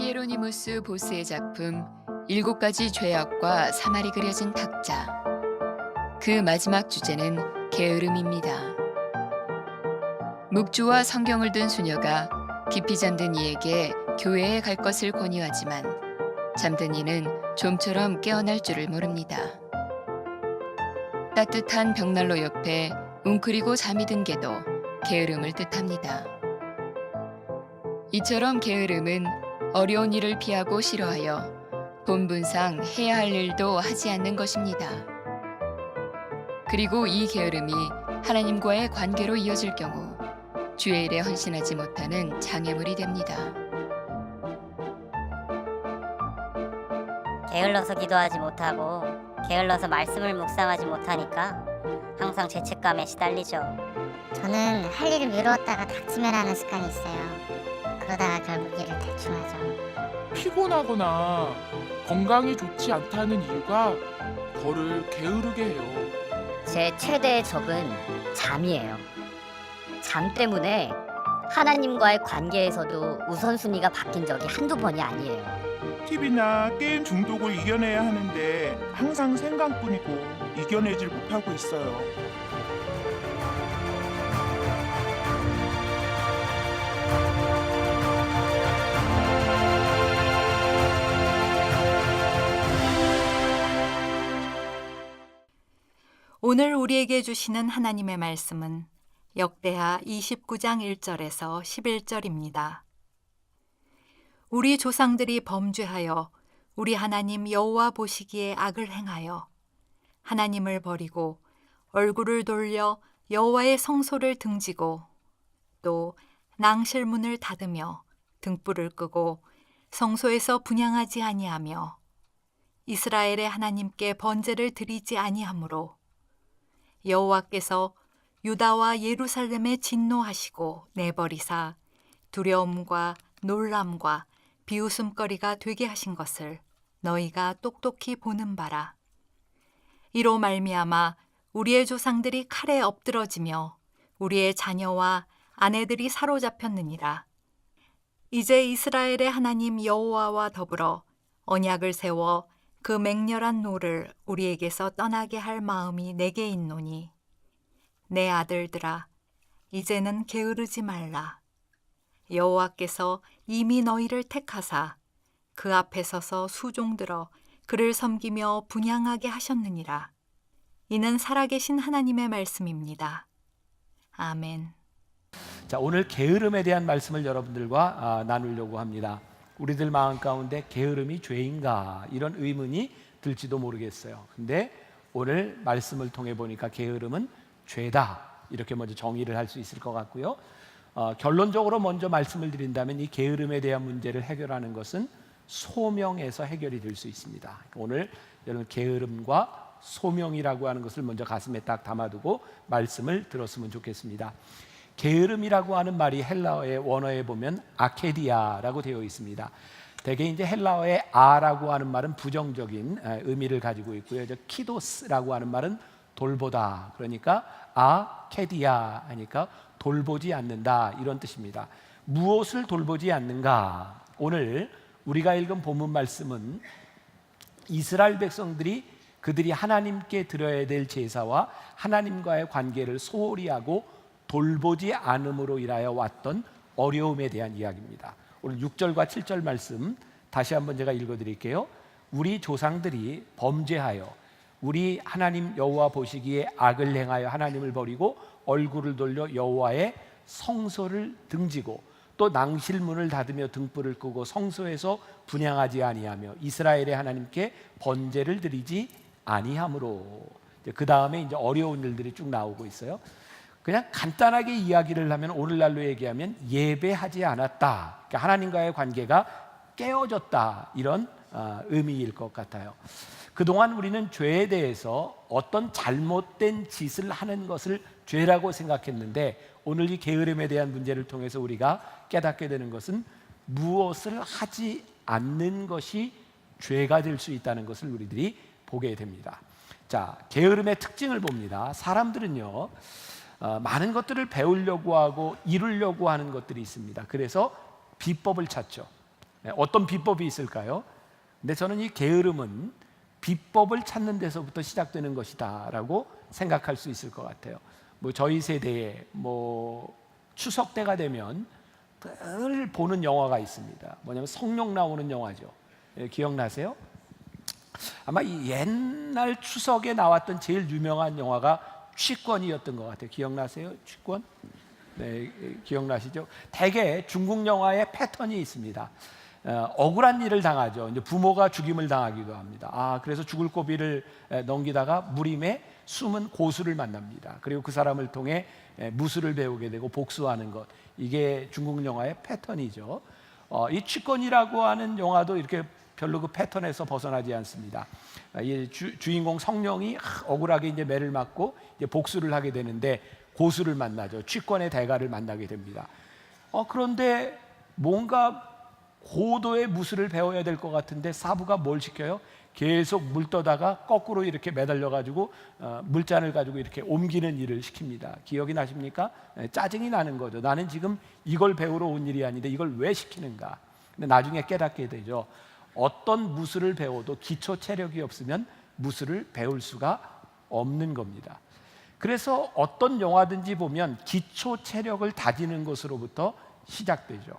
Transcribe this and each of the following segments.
히에로니무스 보스의 작품 일곱 가지 죄악과 사말이 그려진 탁자. 그 마지막 주제는 게으름입니다. 묵주와 성경을 든 수녀가 깊이 잠든 이에게 교회에 갈 것을 권유하지만 잠든 이는 좀처럼 깨어날 줄을 모릅니다. 따뜻한 벽난로 옆에 웅크리고 잠이 든 개도 게으름을 뜻합니다. 이처럼 게으름은 어려운 일을 피하고 싫어하여 본분상 해야 할 일도 하지 않는 것입니다. 그리고 이 게으름이 하나님과의 관계로 이어질 경우 주의 일에 헌신하지 못하는 장애물이 됩니다. 게을러서 기도하지 못하고 게을러서 말씀을 묵상하지 못하니까 항상 죄책감에 시달리죠. 저는 할 일을 미루었다가 닥치면 하는 습관이 있어요. 그러다가 결국 일을 대충 하죠. 피곤하거나 건강이 좋지 않다는 이유가 저를 게으르게 해요. 제 최대의 적은 잠이에요. 잠 때문에 하나님과의 관계에서도 우선순위가 바뀐 적이 한두 번이 아니에요. TV나 게임 중독을 이겨내야 하는데 항상 생각뿐이고 이겨내질 못하고 있어요. 오늘 우리에게 주시는 하나님의 말씀은 역대하 29장 1절에서 11절입니다. 우리 조상들이 범죄하여 우리 하나님 여호와 보시기에 악을 행하여 하나님을 버리고 얼굴을 돌려 여호와의 성소를 등지고 또 낭실문을 닫으며 등불을 끄고 성소에서 분향하지 아니하며 이스라엘의 하나님께 번제를 드리지 아니하므로 여호와께서 유다와 예루살렘에 진노하시고 내버리사 두려움과 놀람과 비웃음거리가 되게 하신 것을 너희가 똑똑히 보는 바라. 이로 말미암아 우리의 조상들이 칼에 엎드러지며 우리의 자녀와 아내들이 사로잡혔느니라. 이제 이스라엘의 하나님 여호와와 더불어 언약을 세워 그 맹렬한 노를 우리에게서 떠나게 할 마음이 내게 있노니 내 아들들아 이제는 게으르지 말라. 여호와께서 이미 너희를 택하사 그 앞에 서서 수종들어 그를 섬기며 분향하게 하셨느니라. 이는 살아계신 하나님의 말씀입니다. 아멘. 자, 오늘 게으름에 대한 말씀을 여러분들과 나누려고 합니다. 우리들 마음 가운데 게으름이 죄인가 이런 의문이 들지도 모르겠어요. 근데 오늘 말씀을 통해 보니까 게으름은 죄다 이렇게 먼저 정의를 할 수 있을 것 같고요. 결론적으로 먼저 말씀을 드린다면 이 게으름에 대한 문제를 해결하는 것은 소명에서 해결이 될 수 있습니다. 오늘 여러분 게으름과 소명이라고 하는 것을 먼저 가슴에 딱 담아두고 말씀을 들었으면 좋겠습니다. 게으름이라고 하는 말이 헬라어의 원어에 보면 아케디아라고 되어 있습니다. 대개 이제 헬라어의 아라고 하는 말은 부정적인 의미를 가지고 있고요. 키도스라고 하는 말은 돌보다. 그러니까 아케디아 하니까 돌보지 않는다 이런 뜻입니다. 무엇을 돌보지 않는가? 오늘 우리가 읽은 본문 말씀은 이스라엘 백성들이 그들이 하나님께 드려야 될 제사와 하나님과의 관계를 소홀히 하고 돌보지 않음으로 인하여 왔던 어려움에 대한 이야기입니다. 오늘 6절과 7절 말씀 다시 한번 제가 읽어드릴게요. 우리 조상들이 범죄하여 우리 하나님 여호와 보시기에 악을 행하여 하나님을 버리고 얼굴을 돌려 여호와의 성소를 등지고 또 낭실문을 닫으며 등불을 끄고 성소에서 분향하지 아니하며 이스라엘의 하나님께 번제를 드리지 아니하므로. 그 다음에 이제 어려운 일들이 쭉 나오고 있어요. 그냥 간단하게 이야기를 하면 오늘날로 얘기하면 예배하지 않았다. 그러니까 하나님과의 관계가 깨어졌다 이런 의미일 것 같아요. 그동안 우리는 죄에 대해서 어떤 잘못된 짓을 하는 것을 죄라고 생각했는데 오늘 이 게으름에 대한 문제를 통해서 우리가 깨닫게 되는 것은 무엇을 하지 않는 것이 죄가 될 수 있다는 것을 우리들이 보게 됩니다. 자, 게으름의 특징을 봅니다. 사람들은요 많은 것들을 배우려고 하고 이루려고 하는 것들이 있습니다. 그래서 비법을 찾죠. 어떤 비법이 있을까요? 근데 저는 이 게으름은 비법을 찾는 데서부터 시작되는 것이다라고 생각할 수 있을 것 같아요. 뭐 저희 세대에 뭐 추석 때가 되면 늘 보는 영화가 있습니다. 뭐냐면 성룡 나오는 영화죠. 기억나세요? 아마 이 옛날 추석에 나왔던 제일 유명한 영화가 취권이었던 것 같아요. 기억나세요? 취권? 네, 기억나시죠? 대개 중국 영화의 패턴이 있습니다. 억울한 일을 당하죠. 이제 부모가 죽임을 당하기도 합니다. 그래서 죽을 고비를 넘기다가 무림에 숨은 고수를 만납니다. 그리고 그 사람을 통해 무술을 배우게 되고 복수하는 것. 이게 중국 영화의 패턴이죠. 이 취권이라고 하는 영화도 이렇게 별로 그 패턴에서 벗어나지 않습니다. 이 주인공 성룡이 억울하게 이제 매를 맞고 이제 복수를 하게 되는데 고수를 만나죠. 취권의 대가를 만나게 됩니다. 그런데 뭔가 고도의 무술을 배워야 될 것 같은데 사부가 뭘 시켜요? 계속 물 떠다가 거꾸로 이렇게 매달려 가지고 물잔을 가지고 이렇게 옮기는 일을 시킵니다. 기억이 나십니까? 짜증이 나는 거죠. 나는 지금 이걸 배우러 온 일이 아닌데 이걸 왜 시키는가? 근데 나중에 깨닫게 되죠. 어떤 무술을 배워도 기초 체력이 없으면 무술을 배울 수가 없는 겁니다. 그래서 어떤 영화든지 보면 기초 체력을 다지는 것으로부터 시작되죠.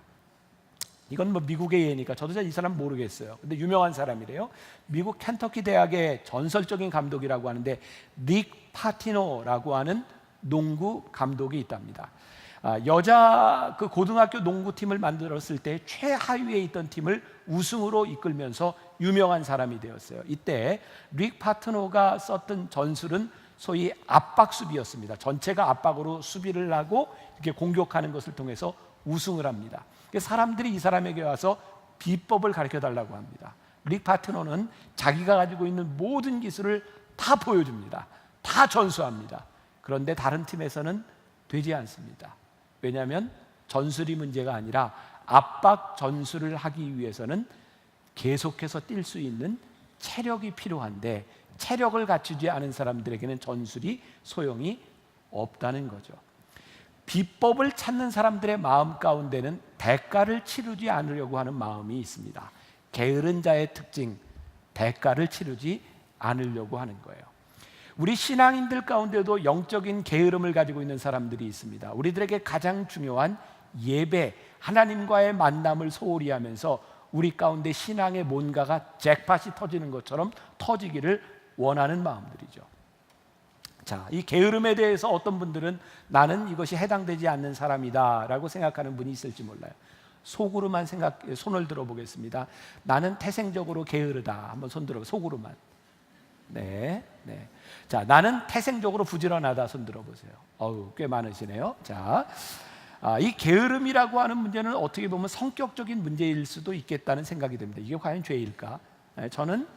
이건 뭐 미국의 예니까 저도 잘 이 사람 모르겠어요. 근데 유명한 사람이래요. 미국 켄터키 대학의 전설적인 감독이라고 하는데 닉 파티노라고 하는 농구 감독이 있답니다. 여자 그 고등학교 농구팀을 만들었을 때 최하위에 있던 팀을 우승으로 이끌면서 유명한 사람이 되었어요. 이때 닉 파티노가 썼던 전술은 소위 압박 수비였습니다. 전체가 압박으로 수비를 하고 이렇게 공격하는 것을 통해서 우승을 합니다. 사람들이 이 사람에게 와서 비법을 가르쳐 달라고 합니다. 릭 파트너는 자기가 가지고 있는 모든 기술을 다 보여줍니다. 다 전수합니다. 그런데 다른 팀에서는 되지 않습니다. 왜냐하면 전술이 문제가 아니라 압박 전술을 하기 위해서는 계속해서 뛸 수 있는 체력이 필요한데 체력을 갖추지 않은 사람들에게는 전술이 소용이 없다는 거죠. 비법을 찾는 사람들의 마음 가운데는 대가를 치르지 않으려고 하는 마음이 있습니다. 게으른 자의 특징, 대가를 치르지 않으려고 하는 거예요. 우리 신앙인들 가운데도 영적인 게으름을 가지고 있는 사람들이 있습니다. 우리들에게 가장 중요한 예배, 하나님과의 만남을 소홀히 하면서 우리 가운데 신앙의 뭔가가 잭팟이 터지는 것처럼 터지기를 원하는 마음들이죠. 자, 이 게으름에 대해서 어떤 분들은 나는 이것이 해당되지 않는 사람이다 라고 생각하는 분이 있을지 몰라요. 속으로만 손을 들어보겠습니다. 나는 태생적으로 게으르다. 한번 손 들어보세요. 속으로만. 네. 자, 나는 태생적으로 부지런하다. 손 들어보세요. 꽤 많으시네요. 자, 이 게으름이라고 하는 문제는 어떻게 보면 성격적인 문제일 수도 있겠다는 생각이 듭니다. 이게 과연 죄일까? 저는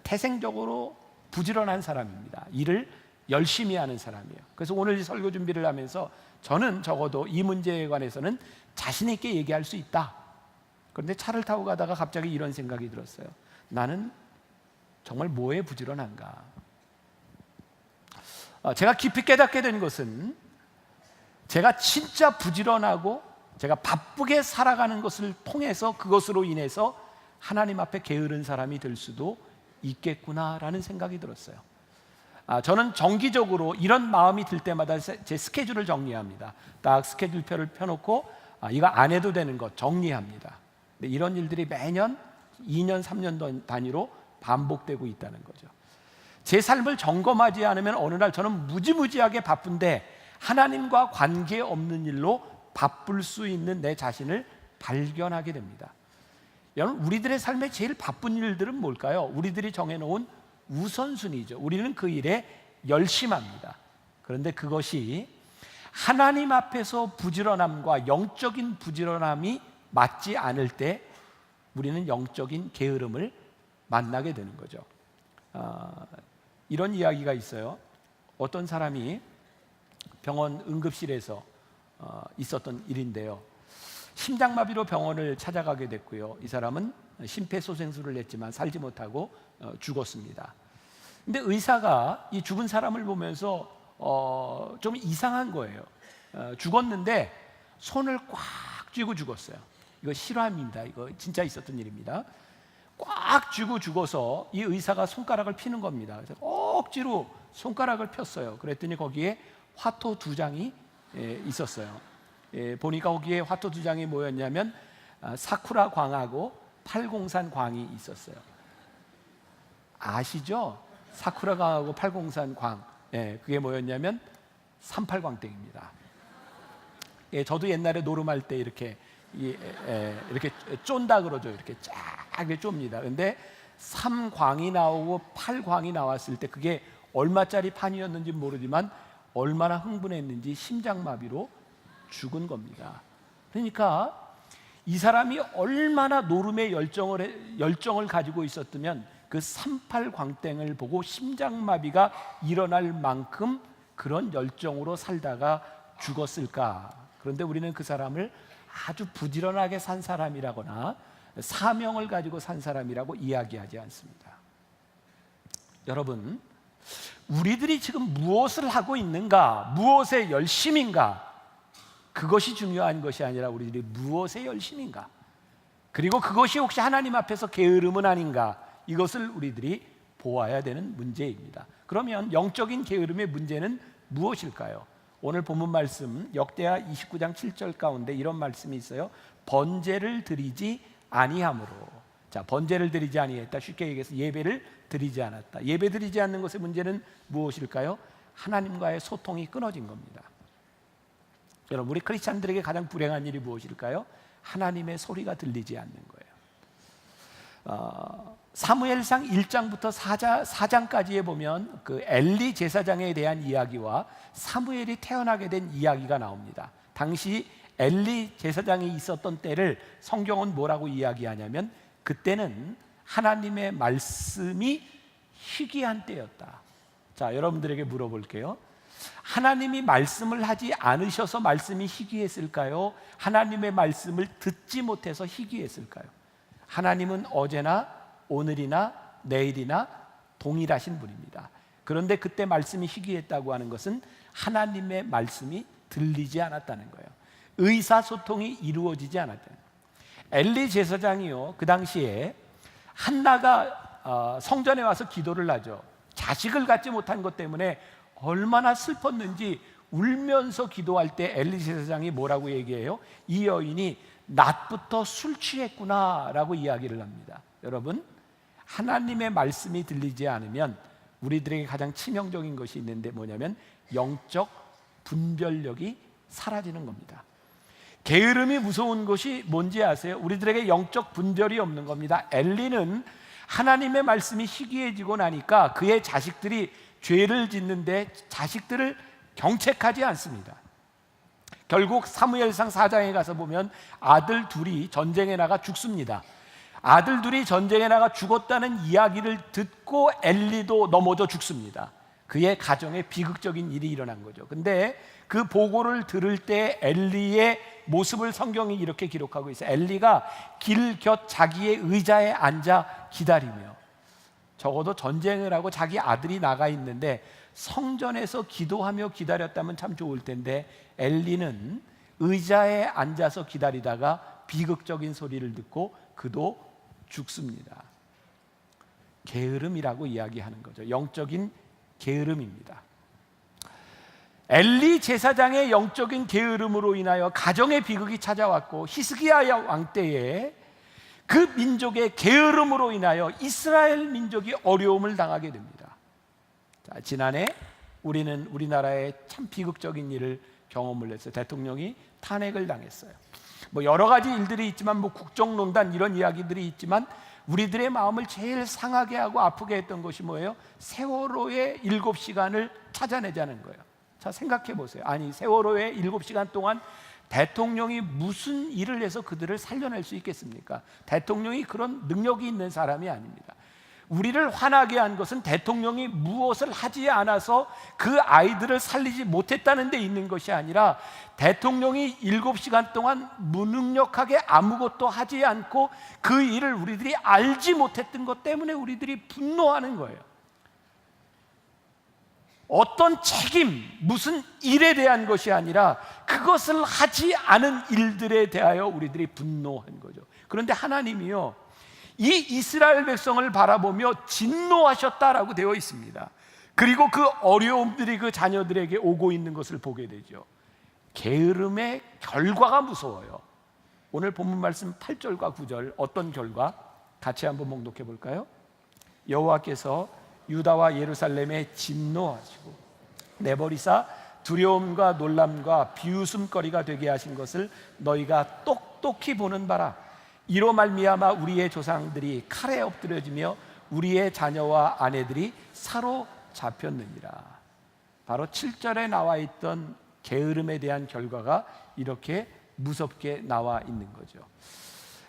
태생적으로 부지런한 사람입니다. 일을 열심히 하는 사람이에요. 그래서 오늘 설교 준비를 하면서 저는 적어도 이 문제에 관해서는 자신 있게 얘기할 수 있다. 그런데 차를 타고 가다가 갑자기 이런 생각이 들었어요. 나는 정말 뭐에 부지런한가? 제가 깊이 깨닫게 된 것은 제가 진짜 부지런하고 제가 바쁘게 살아가는 것을 통해서 그것으로 인해서 하나님 앞에 게으른 사람이 될 수도 있겠구나라는 생각이 들었어요. 저는 정기적으로 이런 마음이 들 때마다 제 스케줄을 정리합니다. 딱 스케줄표를 펴놓고 이거 안 해도 되는 것 정리합니다. 근데 이런 일들이 매년 2년, 3년 단위로 반복되고 있다는 거죠. 제 삶을 점검하지 않으면 어느 날 저는 무지무지하게 바쁜데 하나님과 관계없는 일로 바쁠 수 있는 내 자신을 발견하게 됩니다. 여러분, 우리들의 삶의 제일 바쁜 일들은 뭘까요? 우리들이 정해놓은 우선순위죠. 우리는 그 일에 열심합니다. 그런데 그것이 하나님 앞에서 부지런함과 영적인 부지런함이 맞지 않을 때 우리는 영적인 게으름을 만나게 되는 거죠. 이런 이야기가 있어요. 어떤 사람이 병원 응급실에서 있었던 일인데요. 심장마비로 병원을 찾아가게 됐고요. 이 사람은 심폐소생술을 했지만 살지 못하고 죽었습니다. 근데 의사가 이 죽은 사람을 보면서 좀 이상한 거예요. 죽었는데 손을 꽉 쥐고 죽었어요. 이거 실화입니다. 이거 진짜 있었던 일입니다. 꽉 쥐고 죽어서 이 의사가 손가락을 피는 겁니다. 그래서 억지로 손가락을 폈어요. 그랬더니 거기에 화토 2장이 있었어요. 보니까 거기에 화토 2장이 뭐였냐면 사쿠라 광하고 팔공산 광이 있었어요. 아시죠? 사쿠라 광하고 팔공산 광. 그게 뭐였냐면 38광땡입니다. 저도 옛날에 노름할 때 이렇게 쫀다 그러죠. 이렇게 쫙 쫌니다. 근데 3광이 나오고 8광이 나왔을 때 그게 얼마짜리 판이었는지 모르지만 얼마나 흥분했는지 심장마비로 죽은 겁니다. 그러니까 이 사람이 얼마나 노름의 열정을 가지고 있었다면 그 38광땡을 보고 심장마비가 일어날 만큼 그런 열정으로 살다가 죽었을까? 그런데 우리는 그 사람을 아주 부지런하게 산 사람이라거나 사명을 가지고 산 사람이라고 이야기하지 않습니다. 여러분, 우리들이 지금 무엇을 하고 있는가, 무엇에 열심인가, 그것이 중요한 것이 아니라 우리들이 무엇에 열심인가, 그리고 그것이 혹시 하나님 앞에서 게으름은 아닌가, 이것을 우리들이 보아야 되는 문제입니다. 그러면 영적인 게으름의 문제는 무엇일까요? 오늘 본문 말씀 역대하 29장 7절 가운데 이런 말씀이 있어요. 번제를 드리지 아니함으로. 자, 번제를 드리지 아니했다. 쉽게 얘기해서 예배를 드리지 않았다. 예배 드리지 않는 것의 문제는 무엇일까요? 하나님과의 소통이 끊어진 겁니다. 여러분, 우리 크리스찬들에게 가장 불행한 일이 무엇일까요? 하나님의 소리가 들리지 않는 거예요. 사무엘상 1장부터 4장까지에 보면 그 엘리 제사장에 대한 이야기와 사무엘이 태어나게 된 이야기가 나옵니다. 당시 엘리 제사장이 있었던 때를 성경은 뭐라고 이야기하냐면 그때는 하나님의 말씀이 희귀한 때였다. 자, 여러분들에게 물어볼게요. 하나님이 말씀을 하지 않으셔서 말씀이 희귀했을까요? 하나님의 말씀을 듣지 못해서 희귀했을까요? 하나님은 어제나 오늘이나 내일이나 동일하신 분입니다. 그런데 그때 말씀이 희귀했다고 하는 것은 하나님의 말씀이 들리지 않았다는 거예요. 의사소통이 이루어지지 않았다는 거예요. 엘리 제사장이요, 그 당시에 한나가 성전에 와서 기도를 하죠. 자식을 갖지 못한 것 때문에 얼마나 슬펐는지 울면서 기도할 때 엘리 제사장이 뭐라고 얘기해요? 이 여인이 낮부터 술 취했구나 라고 이야기를 합니다. 여러분, 하나님의 말씀이 들리지 않으면 우리들에게 가장 치명적인 것이 있는데 뭐냐면 영적 분별력이 사라지는 겁니다. 게으름이 무서운 것이 뭔지 아세요? 우리들에게 영적 분별이 없는 겁니다. 엘리는 하나님의 말씀이 희귀해지고 나니까 그의 자식들이 죄를 짓는데 자식들을 경책하지 않습니다. 결국 사무엘상 4장에 가서 보면 아들 둘이 전쟁에 나가 죽습니다. 아들 둘이 전쟁에 나가 죽었다는 이야기를 듣고 엘리도 넘어져 죽습니다. 그의 가정에 비극적인 일이 일어난 거죠. 근데 그 보고를 들을 때 엘리의 모습을 성경이 이렇게 기록하고 있어요. 엘리가 길 곁 자기의 의자에 앉아 기다리며, 적어도 전쟁을 하고 자기 아들이 나가 있는데 성전에서 기도하며 기다렸다면 참 좋을 텐데 엘리는 의자에 앉아서 기다리다가 비극적인 소리를 듣고 그도 죽습니다. 게으름이라고 이야기하는 거죠. 영적인 게으름입니다. 엘리 제사장의 영적인 게으름으로 인하여 가정의 비극이 찾아왔고 히스기야 왕 때에 그 민족의 게으름으로 인하여 이스라엘 민족이 어려움을 당하게 됩니다. 자, 지난해 우리는 우리나라에 참 비극적인 일을 경험을 했어요. 대통령이 탄핵을 당했어요. 뭐 여러 가지 일들이 있지만 뭐 국정농단 이런 이야기들이 있지만 우리들의 마음을 제일 상하게 하고 아프게 했던 것이 뭐예요? 세월호의 7시간을 찾아내자는 거예요. 자, 생각해 보세요. 아니, 세월호의 7시간 동안 대통령이 무슨 일을 해서 그들을 살려낼 수 있겠습니까? 대통령이 그런 능력이 있는 사람이 아닙니다. 우리를 화나게 한 것은 대통령이 무엇을 하지 않아서 그 아이들을 살리지 못했다는 데 있는 것이 아니라 대통령이 7시간 동안 무능력하게 아무것도 하지 않고 그 일을 우리들이 알지 못했던 것 때문에 우리들이 분노하는 거예요. 어떤 책임, 무슨 일에 대한 것이 아니라 그것을 하지 않은 일들에 대하여 우리들이 분노한 거죠. 그런데 하나님이요, 이 이스라엘 백성을 바라보며 진노하셨다라고 되어 있습니다. 그리고 그 어려움들이 그 자녀들에게 오고 있는 것을 보게 되죠. 게으름의 결과가 무서워요. 오늘 본문 말씀 8절과 9절 어떤 결과? 같이 한번 봉독해 볼까요? 여호와께서 유다와 예루살렘에 진노하시고 내버리사 두려움과 놀람과 비웃음거리가 되게 하신 것을 너희가 똑똑히 보는 바라. 이로 말미암아 우리의 조상들이 칼에 엎드려지며 우리의 자녀와 아내들이 사로잡혔느니라. 바로 7절에 나와 있던 게으름에 대한 결과가 이렇게 무섭게 나와 있는 거죠.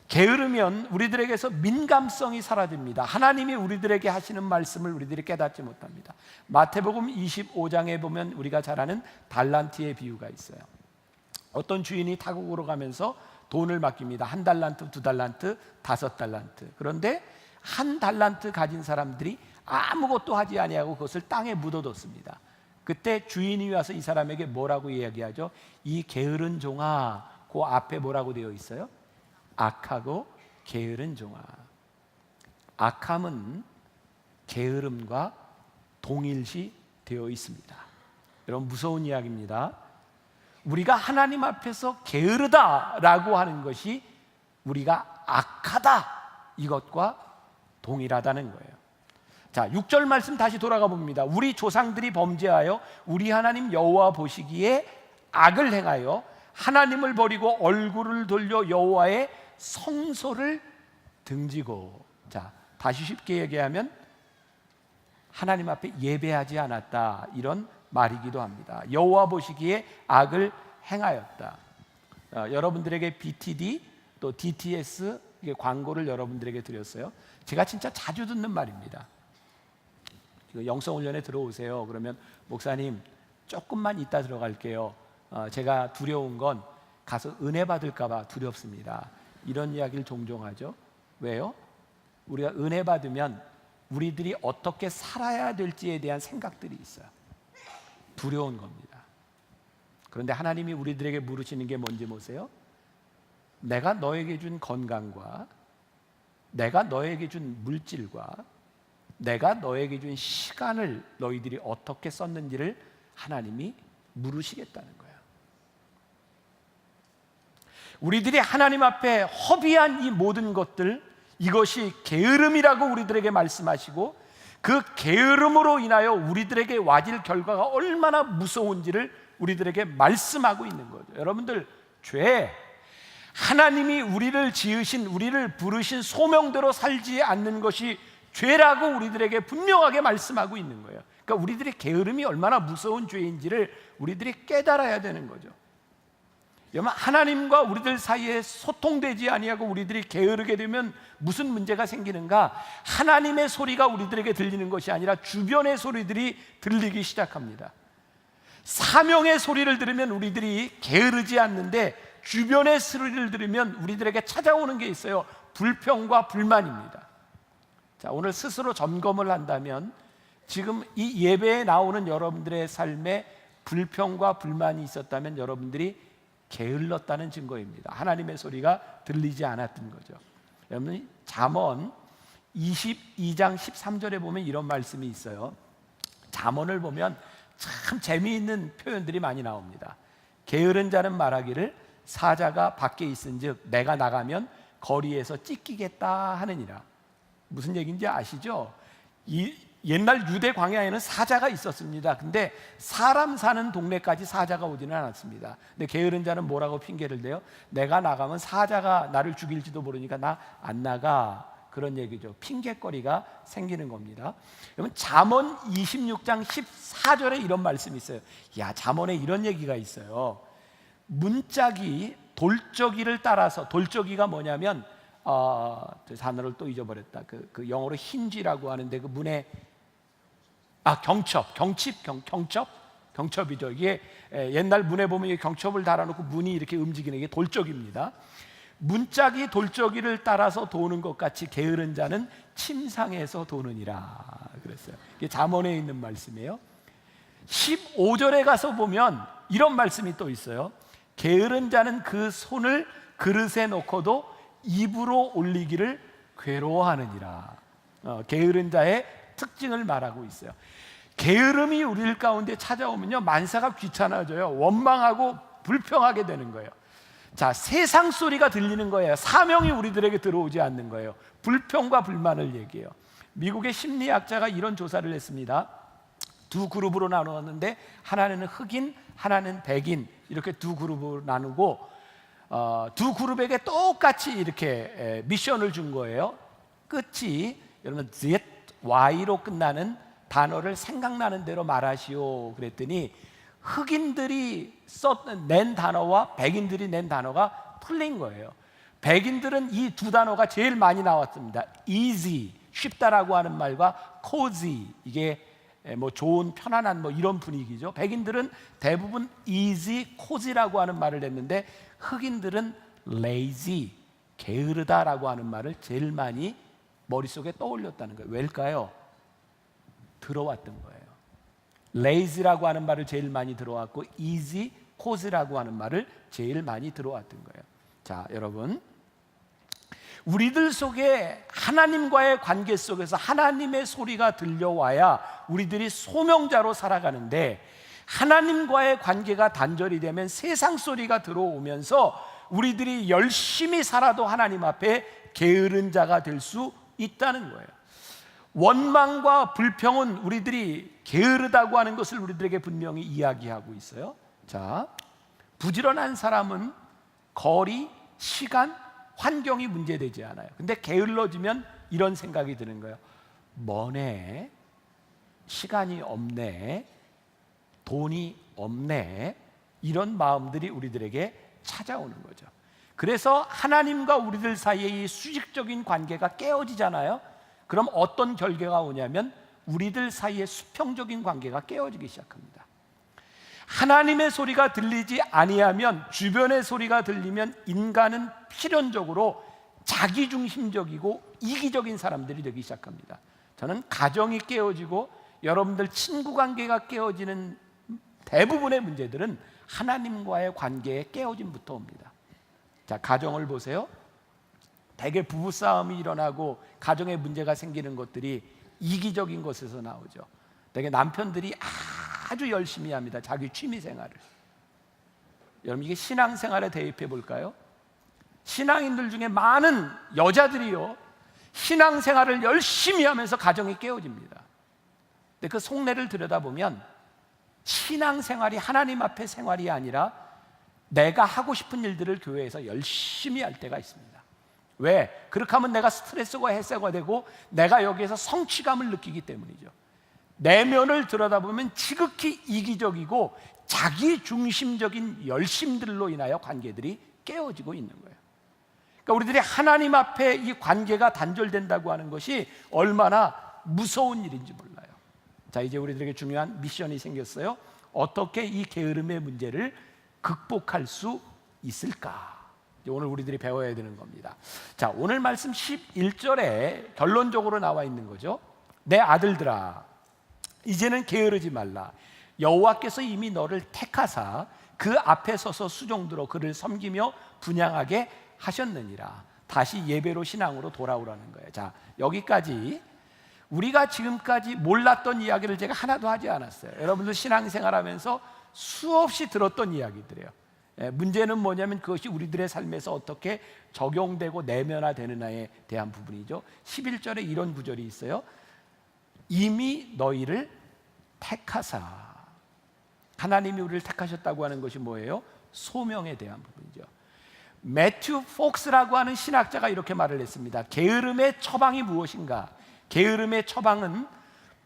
게으르면 우리들에게서 민감성이 사라집니다. 하나님이 우리들에게 하시는 말씀을 우리들이 깨닫지 못합니다. 마태복음 25장에 보면 우리가 잘 아는 달란트의 비유가 있어요. 어떤 주인이 타국으로 가면서 돈을 맡깁니다. 1달란트, 2달란트, 5달란트. 그런데 1달란트 가진 사람들이 아무것도 하지 아니하고 그것을 땅에 묻어뒀습니다. 그때 주인이 와서 이 사람에게 뭐라고 이야기하죠? 이 게으른 종아. 그 앞에 뭐라고 되어 있어요? 악하고 게으른 종아. 악함은 게으름과 동일시 되어 있습니다. 여러분, 무서운 이야기입니다. 우리가 하나님 앞에서 게으르다라고 하는 것이 우리가 악하다, 이것과 동일하다는 거예요. 자, 6절 말씀 다시 돌아가 봅니다. 우리 조상들이 범죄하여 우리 하나님 여호와 보시기에 악을 행하여 하나님을 버리고 얼굴을 돌려 여호와의 성소를 등지고. 자, 다시 쉽게 얘기하면 하나님 앞에 예배하지 않았다, 이런 말이기도 합니다. 여호와 보시기에 악을 행하였다. 여러분들에게 BTD 또 DTS 광고를 여러분들에게 드렸어요. 제가 진짜 자주 듣는 말입니다. 영성훈련에 들어오세요. 그러면 목사님 조금만 이따 들어갈게요. 제가 두려운 건 가서 은혜 받을까 봐 두렵습니다. 이런 이야기를 종종 하죠. 왜요? 우리가 은혜 받으면 우리들이 어떻게 살아야 될지에 대한 생각들이 있어요. 두려운 겁니다. 그런데 하나님이 우리들에게 물으시는 게 뭔지 보세요. 내가 너에게 준 건강과 내가 너에게 준 물질과 내가 너에게 준 시간을 너희들이 어떻게 썼는지를 하나님이 물으시겠다는 거예요. 우리들이 하나님 앞에 허비한 이 모든 것들, 이것이 게으름이라고 우리들에게 말씀하시고 그 게으름으로 인하여 우리들에게 와질 결과가 얼마나 무서운지를 우리들에게 말씀하고 있는 거죠. 여러분들, 죄, 하나님이 우리를 지으신, 우리를 부르신 소명대로 살지 않는 것이 죄라고 우리들에게 분명하게 말씀하고 있는 거예요. 그러니까 우리들의 게으름이 얼마나 무서운 죄인지를 우리들이 깨달아야 되는 거죠. 여러분, 하나님과 우리들 사이에 소통되지 아니하고 우리들이 게으르게 되면 무슨 문제가 생기는가? 하나님의 소리가 우리들에게 들리는 것이 아니라 주변의 소리들이 들리기 시작합니다. 사명의 소리를 들으면 우리들이 게으르지 않는데 주변의 소리를 들으면 우리들에게 찾아오는 게 있어요. 불평과 불만입니다. 자, 오늘 스스로 점검을 한다면 지금 이 예배에 나오는 여러분들의 삶에 불평과 불만이 있었다면 여러분들이 게을렀다는 증거입니다. 하나님의 소리가 들리지 않았던 거죠. 여러분, 잠언 22장 13절에 보면 이런 말씀이 있어요. 잠언을 보면 참 재미있는 표현들이 많이 나옵니다. 게으른 자는 말하기를 사자가 밖에 있은즉 내가 나가면 거리에서 찢기겠다 하느니라. 무슨 얘기인지 아시죠? 옛날 유대 광야에는 사자가 있었습니다. 근데 사람 사는 동네까지 사자가 오지는 않았습니다. 근데 게으른 자는 뭐라고 핑계를 대요? 내가 나가면 사자가 나를 죽일지도 모르니까 나 안 나가. 그런 얘기죠. 핑계거리가 생기는 겁니다. 여러분, 잠언 26장 14절에 이런 말씀이 있어요. 야, 잠언에 이런 얘기가 있어요. 문짝이 돌적이를 따라서, 돌적이가 뭐냐면 단어를 또 잊어버렸다. 그 영어로 힌지라고 하는데 그 문에 경첩이죠. 이게 옛날 문에 보면 이게 경첩을 달아놓고 문이 이렇게 움직이는 게 돌적입니다. 문짝이 돌적이를 따라서 도는 것 같이 게으른 자는 침상에서 도느니라 그랬어요. 이게 잠언에 있는 말씀이에요. 15절에 가서 보면 이런 말씀이 또 있어요. 게으른 자는 그 손을 그릇에 놓고도 입으로 올리기를 괴로워하느니라. 게으른 자의 특징을 말하고 있어요. 게으름이 우리 가운데 찾아오면요, 만사가 귀찮아져요. 원망하고 불평하게 되는 거예요. 자, 세상 소리가 들리는 거예요. 사명이 우리들에게 들어오지 않는 거예요. 불평과 불만을 얘기해요. 미국의 심리학자가 이런 조사를 했습니다. 두 그룹으로 나누었는데 하나는 흑인, 하나는 백인, 이렇게 두 그룹으로 나누고 두 그룹에게 똑같이 이렇게 미션을 준 거예요. 끝이 여러분 Y로 끝나는 단어를 생각나는 대로 말하시오 그랬더니 흑인들이 낸 단어와 백인들이 낸 단어가 틀린 거예요. 백인들은 이 두 단어가 제일 많이 나왔습니다. easy, 쉽다라고 하는 말과 cozy, 이게 뭐 좋은, 편안한 뭐 이런 분위기죠. 백인들은 대부분 easy, cozy라고 하는 말을 냈는데 흑인들은 lazy, 게으르다라고 하는 말을 제일 많이 머릿속에 떠올렸다는 거예요. 왜일까요? 들어왔던 거예요. lazy라고 하는 말을 제일 많이 들어왔고 easy, cozy라고 하는 말을 제일 많이 들어왔던 거예요. 자, 여러분, 우리들 속에 하나님과의 관계 속에서 하나님의 소리가 들려와야 우리들이 소명자로 살아가는데, 하나님과의 관계가 단절이 되면 세상 소리가 들어오면서 우리들이 열심히 살아도 하나님 앞에 게으른 자가 될 수 있다는 거예요. 원망과 불평은 우리들이 게으르다고 하는 것을 우리들에게 분명히 이야기하고 있어요. 자, 부지런한 사람은 거리, 시간, 환경이 문제되지 않아요. 근데 게을러지면 이런 생각이 드는 거예요. 머네, 시간이 없네, 돈이 없네, 이런 마음들이 우리들에게 찾아오는 거죠. 그래서 하나님과 우리들 사이의 이 수직적인 관계가 깨어지잖아요. 그럼 어떤 결과가 오냐면 우리들 사이의 수평적인 관계가 깨어지기 시작합니다. 하나님의 소리가 들리지 아니하면, 주변의 소리가 들리면 인간은 필연적으로 자기중심적이고 이기적인 사람들이 되기 시작합니다. 저는 가정이 깨어지고 여러분들 친구 관계가 깨어지는 대부분의 문제들은 하나님과의 관계의 깨어짐부터 옵니다. 자, 가정을 보세요. 대개 부부싸움이 일어나고 가정에 문제가 생기는 것들이 이기적인 것에서 나오죠. 대개 남편들이 아주 열심히 합니다. 자기 취미생활을. 여러분, 이게 신앙생활에 대입해 볼까요? 신앙인들 중에 많은 여자들이요, 신앙생활을 열심히 하면서 가정이 깨어집니다. 근데 그 속내를 들여다보면 신앙생활이 하나님 앞의 생활이 아니라 내가 하고 싶은 일들을 교회에서 열심히 할 때가 있습니다. 왜? 그렇게 하면 내가 스트레스가 해소가 되고 내가 여기에서 성취감을 느끼기 때문이죠. 내면을 들여다보면 지극히 이기적이고 자기중심적인 열심들로 인하여 관계들이 깨어지고 있는 거예요. 그러니까 우리들이 하나님 앞에 이 관계가 단절된다고 하는 것이 얼마나 무서운 일인지 몰라요. 자, 이제 우리들에게 중요한 미션이 생겼어요. 어떻게 이 게으름의 문제를 극복할 수 있을까? 오늘 우리들이 배워야 되는 겁니다. 자, 오늘 말씀 11절에 결론적으로 나와 있는 거죠. 내 아들들아, 이제는 게으르지 말라. 여호와께서 이미 너를 택하사 그 앞에 서서 수종들어 그를 섬기며 분향하게 하셨느니라. 다시 예배로 신앙으로 돌아오라는 거예요. 자, 여기까지 우리가 지금까지 몰랐던 이야기를 제가 하나도 하지 않았어요. 여러분들 신앙생활하면서 수없이 들었던 이야기들이에요. 문제는 뭐냐면 그것이 우리들의 삶에서 어떻게 적용되고 내면화되느냐에 대한 부분이죠. 11절에 이런 구절이 있어요. 이미 너희를 택하사. 하나님이 우리를 택하셨다고 하는 것이 뭐예요? 소명에 대한 부분이죠. 매튜 폭스라고 하는 신학자가 이렇게 말을 했습니다. 게으름의 처방이 무엇인가? 게으름의 처방은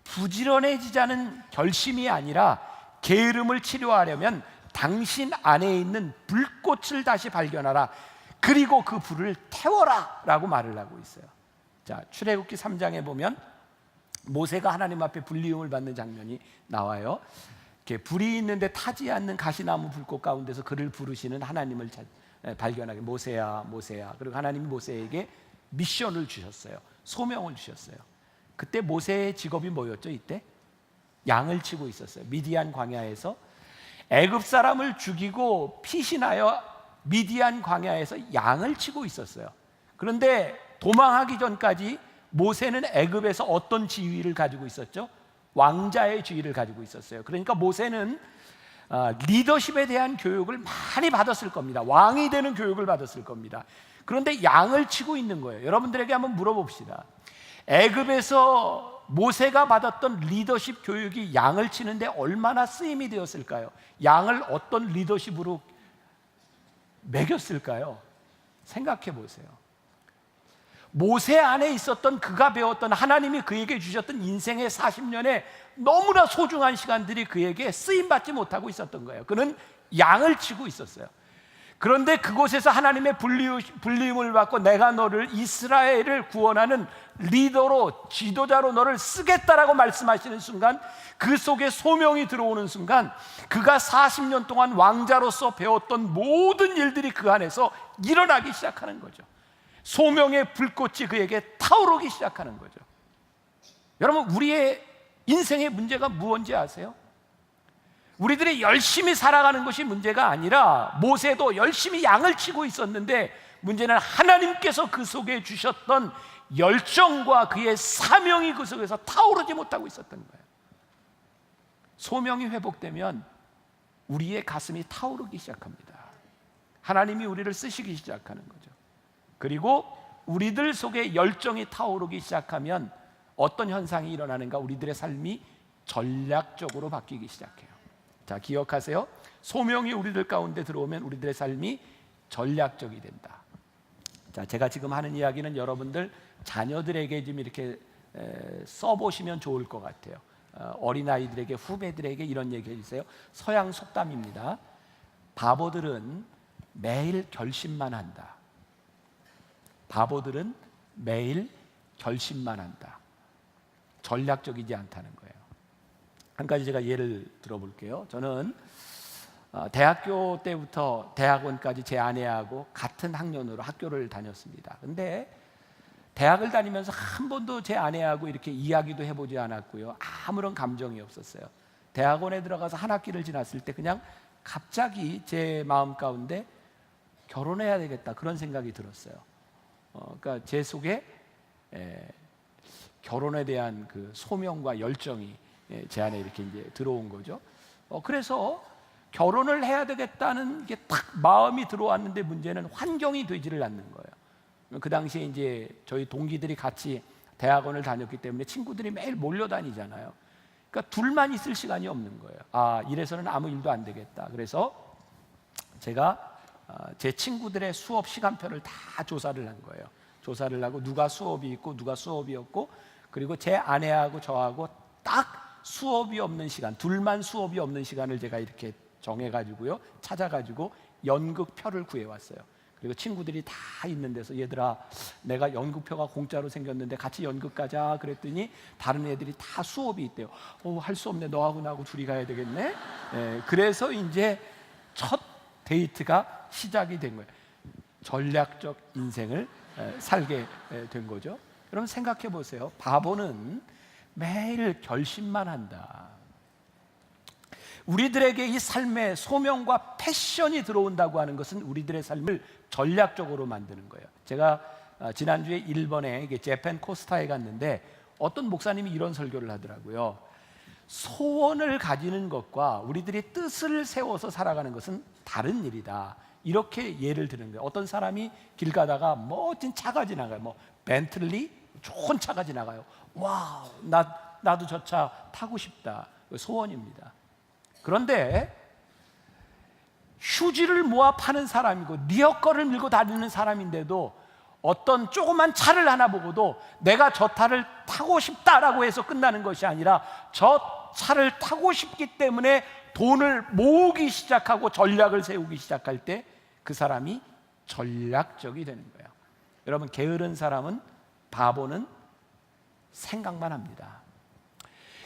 부지런해지자는 결심이 아니라 게으름을 치료하려면 당신 안에 있는 불꽃을 다시 발견하라. 그리고 그 불을 태워라 라고 말을 하고 있어요. 자, 출애굽기 3장에 보면 모세가 하나님 앞에 불리움을 받는 장면이 나와요. 이렇게 불이 있는데 타지 않는 가시나무 불꽃 가운데서 그를 부르시는 하나님을 발견하게, 모세야 모세야. 그리고 하나님이 모세에게 미션을 주셨어요. 소명을 주셨어요. 그때 모세의 직업이 뭐였죠? 이때 양을 치고 있었어요. 미디안 광야에서 애굽 사람을 죽이고 피신하여 미디안 광야에서 양을 치고 있었어요. 그런데 도망하기 전까지 모세는 애굽에서 어떤 지위를 가지고 있었죠? 왕자의 지위를 가지고 있었어요. 그러니까 모세는 리더십에 대한 교육을 많이 받았을 겁니다. 왕이 되는 교육을 받았을 겁니다. 그런데 양을 치고 있는 거예요. 여러분들에게 한번 물어봅시다. 애굽에서 모세가 받았던 리더십 교육이 양을 치는데 얼마나 쓰임이 되었을까요? 양을 어떤 리더십으로 먹였을까요? 생각해 보세요. 모세 안에 있었던 그가 배웠던 하나님이 그에게 주셨던 인생의 40년의 너무나 소중한 시간들이 그에게 쓰임받지 못하고 있었던 거예요. 그는 양을 치고 있었어요. 그런데 그곳에서 하나님의 불리움을 받고 내가 너를 이스라엘을 구원하는 리더로, 지도자로 너를 쓰겠다라고 말씀하시는 순간, 그 속에 소명이 들어오는 순간 그가 40년 동안 왕자로서 배웠던 모든 일들이 그 안에서 일어나기 시작하는 거죠. 소명의 불꽃이 그에게 타오르기 시작하는 거죠. 여러분, 우리의 인생의 문제가 무엇인지 아세요? 우리들이 열심히 살아가는 것이 문제가 아니라, 모세도 열심히 양을 치고 있었는데 문제는 하나님께서 그 속에 주셨던 열정과 그의 사명이 그 속에서 타오르지 못하고 있었던 거예요. 소명이 회복되면 우리의 가슴이 타오르기 시작합니다. 하나님이 우리를 쓰시기 시작하는 거죠. 그리고 우리들 속에 열정이 타오르기 시작하면 어떤 현상이 일어나는가? 우리들의 삶이 전략적으로 바뀌기 시작해요. 자, 기억하세요. 소명이 우리들 가운데 들어오면 우리들의 삶이 전략적이 된다. 자, 제가 지금 하는 이야기는 여러분들 자녀들에게 좀 이렇게 써보시면 좋을 것 같아요. 어린아이들에게, 후배들에게 이런 얘기 해주세요. 서양 속담입니다. 바보들은 매일 결심만 한다. 바보들은 매일 결심만 한다. 전략적이지 않다는 거예요. 한 가지 제가 예를 들어볼게요. 저는 대학교 때부터 대학원까지 제 아내하고 같은 학년으로 학교를 다녔습니다. 근데 대학을 다니면서 한 번도 제 아내하고 이렇게 이야기도 해보지 않았고요. 아무런 감정이 없었어요. 대학원에 들어가서 한 학기를 지났을 때 그냥 갑자기 제 마음 가운데 결혼해야 되겠다, 그런 생각이 들었어요. 그러니까 제 속에 결혼에 대한 그 소명과 열정이 제 안에 이렇게 이제 들어온 거죠. 그래서 결혼을 해야 되겠다는 게 딱 마음이 들어왔는데 문제는 환경이 되지를 않는 거예요. 그 당시에 이제 저희 동기들이 같이 대학원을 다녔기 때문에 친구들이 매일 몰려다니잖아요. 그러니까 둘만 있을 시간이 없는 거예요. 아, 이래서는 아무 일도 안 되겠다. 그래서 제가 제 친구들의 수업 시간표를 다 조사를 한 거예요. 조사를 하고 누가 수업이 있고 누가 수업이 없고, 그리고 제 아내하고 저하고 딱 수업이 없는 시간, 둘만 수업이 없는 시간을 제가 이렇게 정해가지고요, 찾아가지고 연극표를 구해왔어요. 그리고 친구들이 다 있는 데서 얘들아, 내가 연극표가 공짜로 생겼는데 같이 연극 가자 그랬더니 다른 애들이 다 수업이 있대요. 할 수 없네, 너하고 나하고 둘이 가야 되겠네. 그래서 이제 첫 데이트가 시작이 된 거예요. 전략적 인생을 살게 된 거죠. 여러분 생각해 보세요. 바보는 매일 결심만 한다. 우리들에게 이 삶의 소명과 패션이 들어온다고 하는 것은 우리들의 삶을 전략적으로 만드는 거예요. 제가 지난주에 일본에 재팬 코스타에 갔는데 어떤 목사님이 이런 설교를 하더라고요. 소원을 가지는 것과 우리들이 뜻을 세워서 살아가는 것은 다른 일이다. 이렇게 예를 드는 거예요. 어떤 사람이 길 가다가 멋진 차가 지나가요. 뭐 벤틀리 좋은 차가 지나가요. 와, 나도 저 차 타고 싶다. 소원입니다. 그런데 휴지를 모아 파는 사람이고 리어커를 밀고 다니는 사람인데도 어떤 조그만 차를 하나 보고도 내가 저 차를 타고 싶다라고 해서 끝나는 것이 아니라 저 차를 타고 싶기 때문에 돈을 모으기 시작하고 전략을 세우기 시작할 때 그 사람이 전략적이 되는 거예요. 여러분, 게으른 사람은, 바보는 생각만 합니다.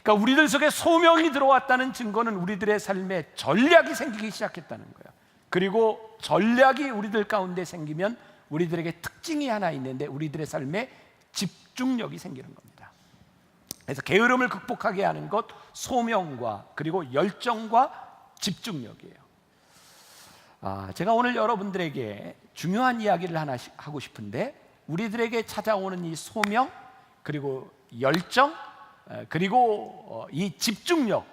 그러니까 우리들 속에 소명이 들어왔다는 증거는 우리들의 삶에 전략이 생기기 시작했다는 거예요. 그리고 전략이 우리들 가운데 생기면 우리들에게 특징이 하나 있는데 우리들의 삶에 집중력이 생기는 겁니다. 그래서 게으름을 극복하게 하는 것, 소명과 그리고 열정과 집중력이에요. 제가 오늘 여러분들에게 중요한 이야기를 하나 하고 싶은데, 우리들에게 찾아오는 이 소명, 그리고 열정, 그리고 이 집중력,